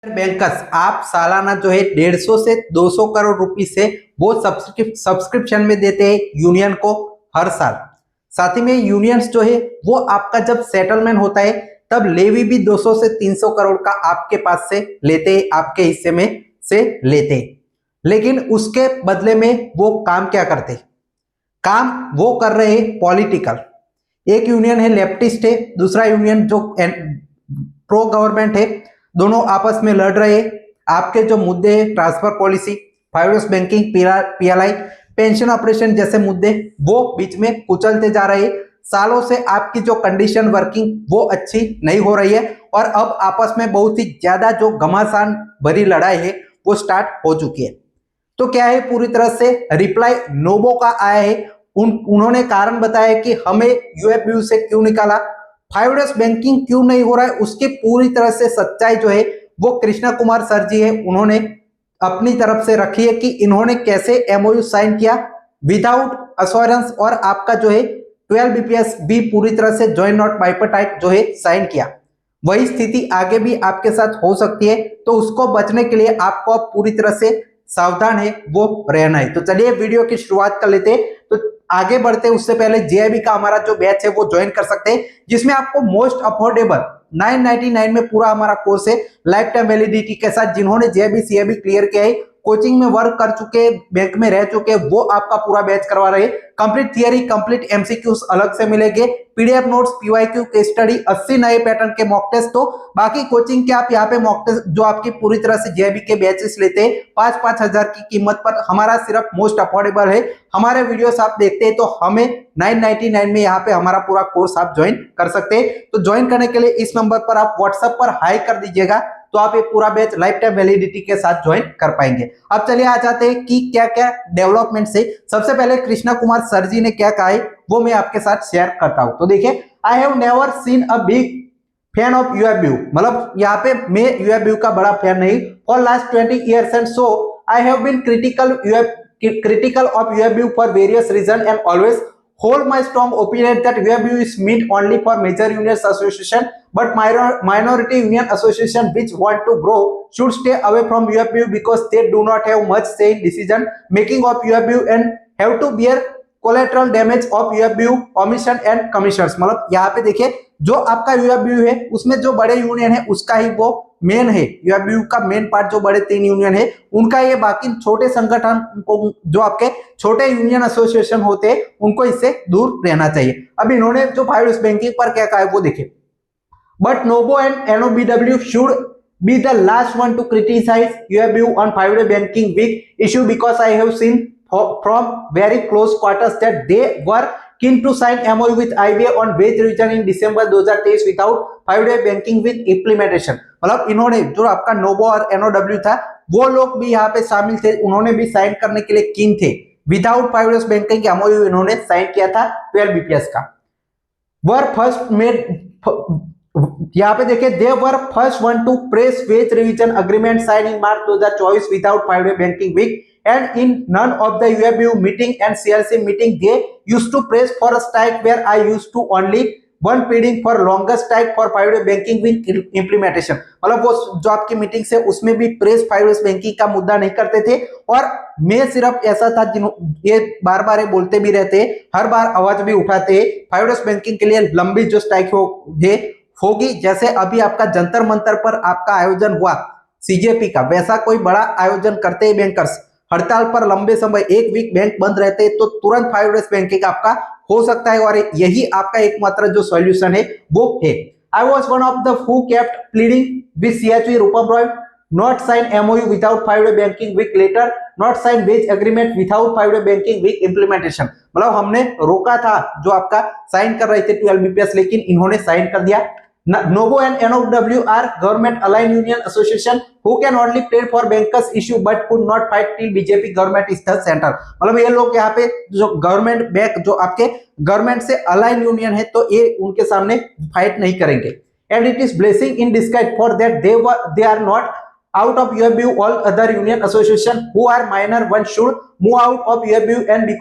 Bankers आप सालाना जो है 150 से 200 करोड़ रुपए से वो सब्सक्रिप्शन में देते हैं यूनियन को हर साल। साथ ही में यूनियंस जो है वो आपका जब सेटलमेंट होता है तब लेवी भी 200 से 300 करोड़ का आपके पास से लेते हैं, आपके हिस्से में से लेते हैं। लेकिन उसके बदले में वो काम क्या करते, काम वो कर रहे हैं पॉलिटिकल। एक यूनियन है लेफ्टिस्ट है, दूसरा यूनियन जो प्रो गवर्नमेंट है, दोनों आपस में लड़ रहे हैं। आपके जो मुद्दे हैं transfer policy, finance banking, PLI, pension operation जैसे मुद्दे वो बीच में कुचलते जा रहे हैं। सालों से आपकी जो कंडीशन वर्किंग वो अच्छी नहीं हो रही है और अब आपस में बहुत ही ज्यादा जो घमासान भरी लड़ाई है वो स्टार्ट हो चुकी है। तो क्या है, पूरी तरह से रिप्लाई नोबो का आया है। उन्होंने कारण बताया कि हमें यूएफबीयू से क्यों निकाला, 5 डेज बैंकिंग क्यों नहीं हो रहा है, उसकी पूरी तरह से सच्चाई जो है वो कृष्णा कुमार सर जी है, उन्होंने अपनी तरफ से रखी है कि इन्होंने कैसे एमओयू साइन किया विदाउट अश्योरेंस और आपका जो है 12 बीपीएस भी पूरी तरह से जॉइंट नॉट बाइपर्टाइट जो है साइन किया। वही स्थिति आगे भी आपके साथ हो सकती है, तो उसको बचने के लिए आपको पूरी तरह से सावधान है वो रहना है। तो चलिए वीडियो की शुरुआत कर लेते हैं। तो आगे बढ़ते उससे पहले जेआईबी का हमारा जो बैच है वो ज्वाइन कर सकते हैं, जिसमें आपको मोस्ट अफोर्डेबल 999 में पूरा हमारा कोर्स है लाइफ टाइम वैलिडिटी के साथ। जिन्होंने जेआईबी सीआईबी क्लियर किया है, कोचिंग में वर्क कर चुके, बैंक में रह चुके, वो आपका पूरा बैच करवा रहे हैं। कंप्लीट थियरी, कंप्लीट एमसीक्यूज अलग से मिलेंगे, PDF notes, PYQ, case study, 80 नए पैटर्न के मॉक टेस्ट। तो बाकी कोचिंग के आप यहाँ पे मॉक टेस्ट जो आपकी पूरी तरह से जेआईबी के बैचेस लेते हैं 5-5 हजार की कीमत पर, हमारा सिर्फ मोस्ट अफोर्डेबल है। हमारे वीडियोस आप देखते हैं तो हमें 999 में यहाँ पे हमारा पूरा कोर्स आप ज्वाइन कर सकते हैं। तो ज्वाइन करने के लिए इस नंबर पर आप व्हाट्सएप पर हाई कर दीजिएगा, तो आप ये पूरा बैच लाइफ टाइम वैलिडिटी के साथ ज्वाइन कर पाएंगे। अब चलिए आ जाते हैं कि क्या क्या डेवलपमेंट से। सबसे पहले कृष्णा कुमार सर जी ने क्या कहा है वो मैं आपके साथ शेयर करता हूं। तो देखिए, I have never seen a big fan of UFBU, मतलब यहाँ पे मैं यूएफबीयू का बड़ा फैन नहीं, for last 20 years and so I have been critical of UFBU for various reasons and always hold my strong opinion that UFBU is meant only for major unions association, but minority union association which want to grow should stay away from UFBU because they do not have much say in decision making of UFBU and have to bear collateral damage of UFBU omission and commissions। मतलब यहाँ पे देखिए, जो आपका UFBU है उसमें जो बड़े यूनियन है उसका ही वो मेन है, यूएफबीयू का मेन पार्ट जो बड़े 3 यूनियन है उनका, ये बाकी छोटे संगठन को जो आपके छोटे यूनियन एसोसिएशन होते हैं उनको इससे दूर रहना चाहिए। अब इन्होंने जो फाइनेंस बैंकिंग पर क्या कहा है वो देखिए, but NOBO and NOBW should be the last one to criticize UFBU on 5-day banking week issue because I have seen from very close quarters that they were keen to sign MOU with IBA on wage revision in December 2023 without 5-day banking week implementation। मतलब इन्होंने जो आपका नोबो और एनओडब्ल्यू था वो लोग भी यहाँ पे शामिल थे, उन्होंने भी साइन करने के लिए कीन थे। विदाउट 5 डेज बैंकिंग MOU इन्होंने साइन किया था 12 बीपीएस का। वर फर्स्ट मेड, यहाँ पे देखिए, they were first one to press wage revision agreement sign in March 2024 without 5-day banking week and in none of the UFBU meeting and CLC meeting they used to press for a strike where I used to only one pleading for longest strike for 5-day banking week implementation। मतलब वो जो आपकी meeting से उसमें भी press 5-day banking का मुद्दा नहीं करते थे और मैं सिर्फ ऐसा था ये बार बार बोलते भी रहते, हर बार आवाज भी उठाते 5-day बैंकिंग के लिए लंबी जो स्ट्राइक होगी, जैसे अभी आपका जंतर मंतर पर आपका आयोजन हुआ सीजेपी का, वैसा कोई बड़ा आयोजन करते हैं बैंकर्स। हड़ताल पर लंबे समय 1 वीक बैंक बंद रहते हैं तो तुरंत 5 डेज बैंकिंग आपका हो सकता है और यही आपका एकमात्र जो सॉल्यूशन है वो है। I was one of the who kept pleading with CHV Rupam Roy not sign MOU without 5-day banking week letter not sign wage agreement without 5-day banking week implementation. मतलब हमने रोका था जो आपका साइन कर रहे थे 12 बीपीएस, लेकिन इन्होंने साइन कर दिया। Novo and NOW are government aligned union association who can only plead for bankers issue but could not fight till BJP government is the center। मतलब ये लोग यहाँ पे जो गवर्नमेंट बैंक जो आपके गवर्नमेंट से अलाइन यूनियन है तो ये उनके सामने फाइट नहीं करेंगे। And it is blessing in disguise for that they are not out of UFBU। all other union association who are minor one should move out of UFBU and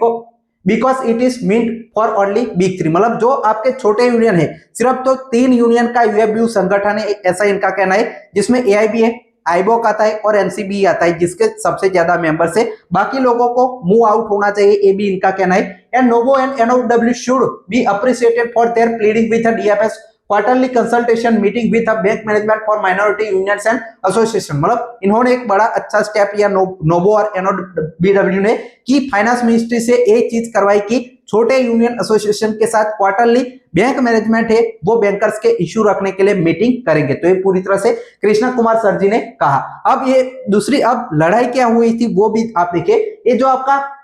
because it is meant for only big 3। मतलब जो आपके छोटे union है सिर्फ तो 3 union का UFBU संगठन है, ऐसा इनका कहना है, जिसमें एआईबी है, आईबॉक आता है और एनसीबी आता है जिसके सबसे ज्यादा मेंबर्स है, बाकी लोगों को मूव आउट होना चाहिए, ये भी इनका कहना है। And NOBO and NOW should be appreciated for their pleading with the DFS quarterly consultation meeting with bank management for minority unions and association. मतलब इन्होंने एक बड़ा अच्छा स्टेप लिया नोवो और एनओबीडब्ल्यू ने कि फाइनेंस मिनिस्ट्री से एक चीज करवाई कि छोटे यूनियन एसोसिएशन के साथ क्वार्टरली बैंक मैनेजमेंट है वो बैंकर्स के इश्यू रखने के लिए मीटिंग करेंगे। तो ये पूरी तरह से कृष्णा कुमार सर जी ने कहा। अब ये दूसरी अब लड़ाई क्या हुई थी वो भी आप देखिए, ये जो आपका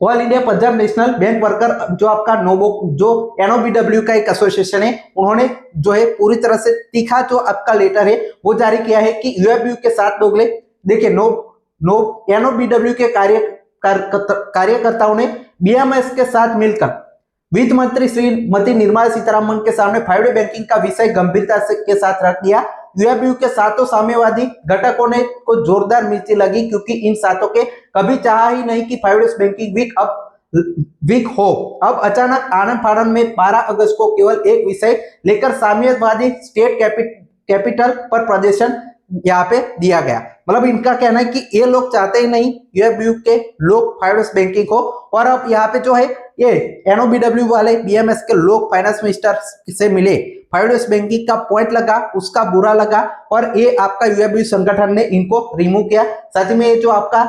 all India Punjab national bank worker जो आपका नोवो जो एनओबीडब्ल्यू का एक एसोसिएशन है, उन्होंने जो है पूरी तरह से तीखा जो आपका लेटर है वो जारी किया है कि यूएफबीयू के साथ लोग देखिए एनओबीडब्ल्यू के कार्यकर्ताओं ने बीएमएस के साथ मिलकर वित्त मंत्री श्रीमती निर्मला सीतारमण के सामने 5 बैंकिंग का विषय गंभीरता के साथ रख दिया। यूएफबीयू के सातों साम्यवादी घटकों ने को जोरदार मिर्ची लगी क्योंकि इन सातों के कभी चाहा ही नहीं कि 5 बैंकिंग वीक हो। अब अचानक आनंद फानन में 12 अगस्त को केवल एक विषय लेकर साम्यवादी स्टेट कैपिटल पर प्रदर्शन यहाँ पे दिया गया। मतलब इनका कहना है कि ये लोग चाहते ही नहीं यूएफबीयू के लोग 5 बैंकिंग हो, और अब यहाँ पे जो है ये एनओबीडब्ल्यू वाले बीएमएस के लोग फाइनेंस मिनिस्टर से मिले, 5 बैंकिंग का पॉइंट लगा, उसका बुरा लगा और ये आपका यूएफबीयू संगठन ने इनको रिमूव किया। साथ में ये जो आपका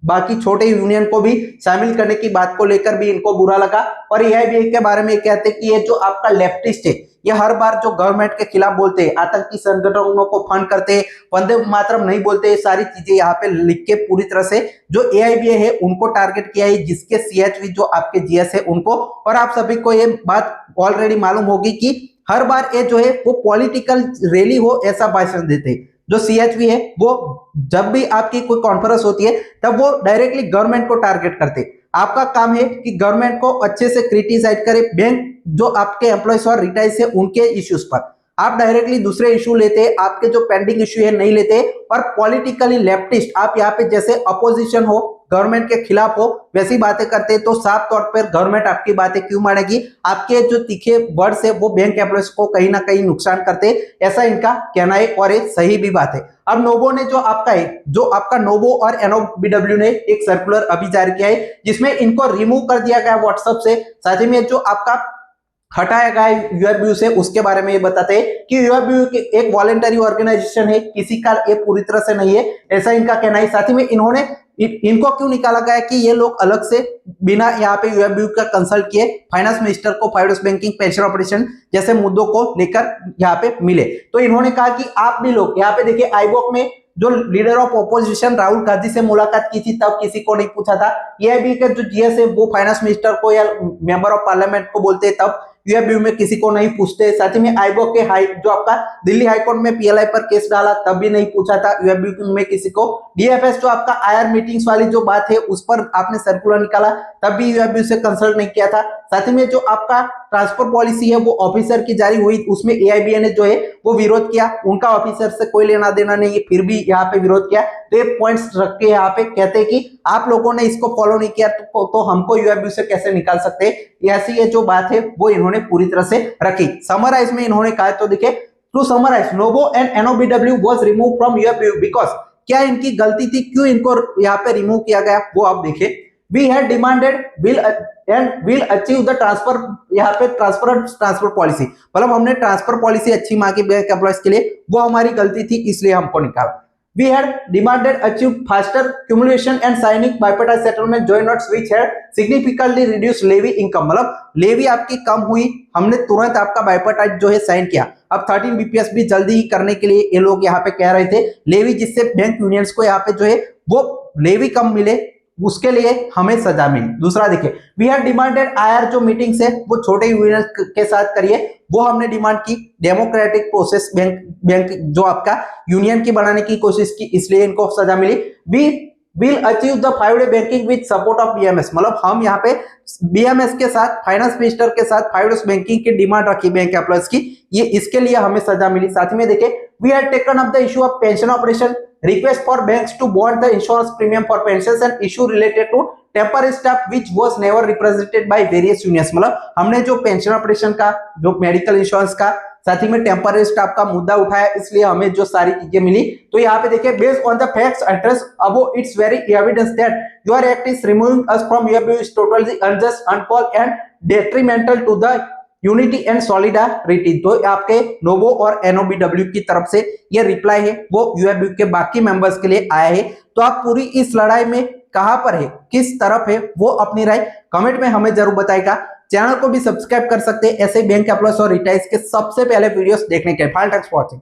बाकी छोटे यूनियन को भी शामिल करने की बात को लेकर भी इनको बुरा लगा। और एआईबीआई के बारे में कहते हैं कि ये जो आपका लेफ्टिस्ट है ये हर बार जो गवर्नमेंट के खिलाफ बोलते हैं, आतंकी संगठनों को फंड करते हैं, वंदे मातरम नहीं बोलते, ये सारी चीजें यहाँ पे लिख के पूरी तरह से जो एआईबीआई है उनको टारगेट किया है, जिसके सीएचवी जो आपके जीएस है उनको। और आप सभी को ये बात ऑलरेडी मालूम होगी कि हर बार ये जो है वो पॉलिटिकल रैली हो ऐसा भाषण देते हैं। जो सीएचवी है वो जब भी आपकी कोई कॉन्फ्रेंस होती है तब वो डायरेक्टली गवर्नमेंट को टारगेट करते हैं। आपका काम है कि गवर्नमेंट को अच्छे से क्रिटिसाइज करे, बैंक जो आपके एम्प्लॉयज और रिटायर्स है उनके इश्यूज पर आप डायरेक्टली दूसरे इशू लेते, आपके जो पेंडिंग इशू है नहीं लेते, और पॉलिटिकली लेफ्टिस्ट आप यहाँ पे जैसे अपोजिशन हो, गवर्नमेंट के खिलाफ हो, वैसी बातें करते तो साफ तौर पर गवर्नमेंट आपकी बातें क्यों मानेगी। आपके जो तीखे वर्ड्स है वो बैंक एम्प्लॉयज को कहीं ना कहीं नुकसान करते, ऐसा इनका कहना है और ये सही भी बात है। अब नोवो ने जो आपका नोवो और एनओबीडब्ल्यू ने एक सर्कुलर अभी जारी किया है जिसमें इनको रिमूव कर दिया गया व्हाट्सएप से, साथ ही में जो आपका हटाया गया यूएफबीयू से उसके बारे में ये बताते हैं कि यूएफबीयू एक वॉलंटरी ऑर्गेनाइजेशन है, किसी का ये पूरी तरह से नहीं है, ऐसा इनका कहना है। साथ ही में इन्होंने इनको क्यों निकाला गया कि ये लोग अलग से बिना यहाँ पे यूएफबीयू का कंसल्ट किए फाइनेंस मिनिस्टर को 5 बैंकिंग पेंशन ऑपरेशन जैसे मुद्दों को लेकर यहाँ पे मिले। तो इन्होंने कहा कि आप भी लोग यहाँ पे देखिए, आईबॉक में जो leader of opposition Rahul Gandhi से मुलाकात की थी तब किसी को नहीं पूछा था। एआईबी का जो जीएस है वो फाइनेंस मिनिस्टर को या मेंबर ऑफ पार्लियामेंट को बोलते हैं, तब यूएफबीयू में किसी को नहीं पूछते। साथ ही में आईबॉक के जो आपका दिल्ली हाईकोर्ट में पीएलआई पर केस डाला तब भी नहीं पूछा था यूएफबीयू में किसी को। डीएफएस जो आपका आईआर मीटिंग्स वाली जो बात है उस पर आपने सर्कुलर निकाला तब भी यूएफबीयू से कंसल्ट नहीं किया था। साथ ही में जो आपका ट्रांसफर पॉलिसी है वो ऑफिसर की जारी हुई, उसमें एआईबीए ने जो है वो विरोध किया, उनका ऑफिसर से कोई लेना देना नहीं है, फिर भी यहाँ पे विरोध किया। तो ये पॉइंट्स रख के यहाँ पे कहते हैं कि आप लोगों ने इसको फॉलो नहीं किया तो हमको यूएफबीयू से कैसे निकाल सकते हैं। ऐसी ये जो बात है वो इन्होंने पूरी तरह से रखी। समराइज में इन्होंने कहा तो देखिए, to summarise NOBO and NOBW was remove from UFBU because, क्या इनकी गलती थी, क्यों इनको यहाँ पे रिमूव किया गया वो आप देखिए। We had demanded will achieve the transfer, यहाँ पे ट्रांसफर पॉलिसी, मतलब हमने ट्रांसफर पॉलिसी अच्छी मांगी बैंक एम्प्लॉयज के लिए, वो हमारी गलती थी इसलिए हमको निकाला। We had demanded achieve faster cumulation and signing bipartite settlement joint notes which had significantly reduced levy income, मतलब लेवी आपकी कम हुई, हमने तुरंत आपका बाइपार्टाइट जो है साइन किया। अब 13 बीपीएस भी जल्दी ही करने के लिए ये लोग यहाँ पे कह रहे थे लेवी, जिससे बैंक यूनियंस को यहाँ पे जो है वो लेवी कम मिले, उसके लिए हमें सजा मिली। दूसरा देखिए, वी हैव डिमांडेड आईआर जो मीटिंग्स है वो छोटे यूनियन के साथ करिए, वो हमने डिमांड की। डेमोक्रेटिक प्रोसेस बैंक जो आपका यूनियन की बनाने की कोशिश की, इसलिए इनको सजा मिली। We will achieve the 5-day banking with support of BMS, मतलब हम यहाँ पे बीएमएस के साथ फाइनेंस मिनिस्टर के साथ 5 बैंकिंग की डिमांड रखी बैंक एम्प्लॉयज की, ये इसके लिए हमें सजा मिली। साथ ही में देखिए, we had taken up the issue of pension operation, request for banks to bond the insurance premium for pensions and issue related to temporary staff which was never represented by various unions, मतलब हमने जो pension operation का, जो medical insurance का, साथ ही में temporary staff का मुद्दा उठाया, इसलिए हमें जो सारी चीजें मिली। तो यहाँ पे देखिए, based on the facts address above it's very evidence that your act is removing us from UABU is totally unjust, uncalled and detrimental to the unity and solidarity. तो आपके नोवो और एनओबीडब्ल्यू की तरफ से ये रिप्लाई है वो यूएबीयू के बाकी मेंबर्स के लिए आया है। तो आप पूरी इस लड़ाई में कहां पर है, किस तरफ है, वो अपनी राय कमेंट में हमें जरूर बताएगा। चैनल को भी सब्सक्राइब कर सकते हैं ऐसे बैंक एम्प्लॉयज और रिटायर्स के सबसे पहले वीडियोस देखने के लिए। Thanks for watching.